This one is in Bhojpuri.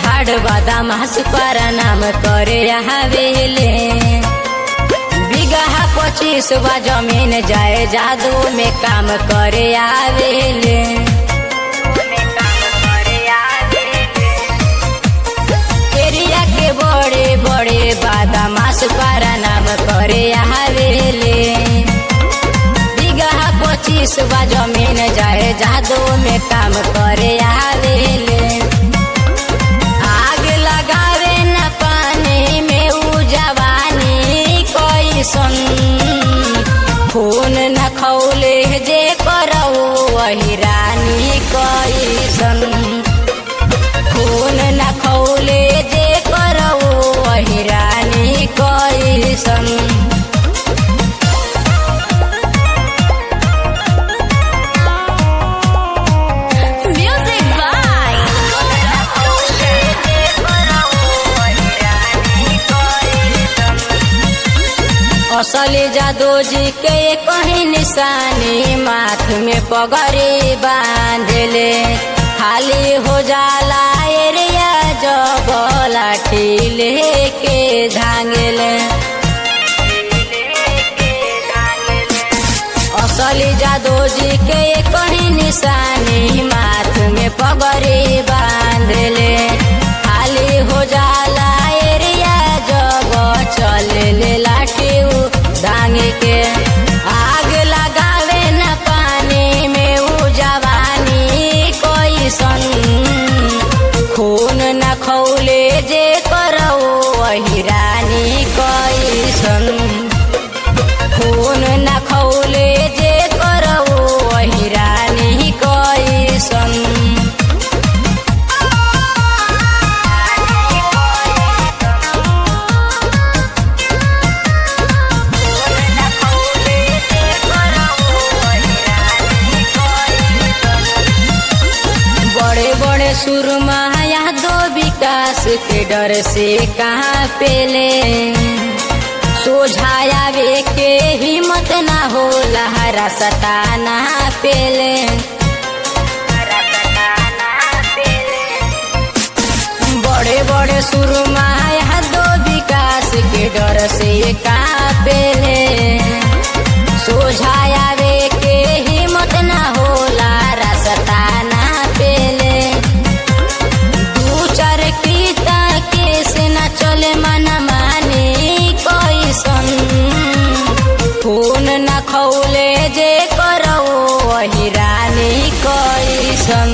हाड बादाम हसपारा नाम करे हवेले बिगहा 25 बा जमीन जाए जादू में काम करे आवेले। एरिया के बड़े बड़े बादाम हसपारा नाम करे हवेले बिगहा 25 बा जमीन जाए जादू में काम करे आवेले। खून न खौले जे करऊ वही रानी कैसन खून न खौले जे करऊ वही रानी कैसन। असली जादू जी के कहीं निशानी माथ में पगड़ी बांधले खाली हो जाला एरिया जब लाठी लेके धांगले। असली जादू जी के कहीं निशानी माथ में पगड़ी बांधले खाली हो जाला एरिया जब चले लाठी दांग के। आग लगावे न पानी में उ जवानी कैसन खून न खौले जे करऊ वही रानी कैसन खून न खौले जे करऊ वही रानी कैसन। सुरमा यादो विकास के डर से कहाँ पेले सोझाया वे के हिम्मत ना हो लहरा सताना पेले। बड़े बड़े सुरमा यादो विकास के डर से कहाँ पेले सोझाया वे के हिम्मत ना हो लहरा सताना पेले। चले मन मानी कैसन खून न खौले जे करऊ वही रानी कैसन।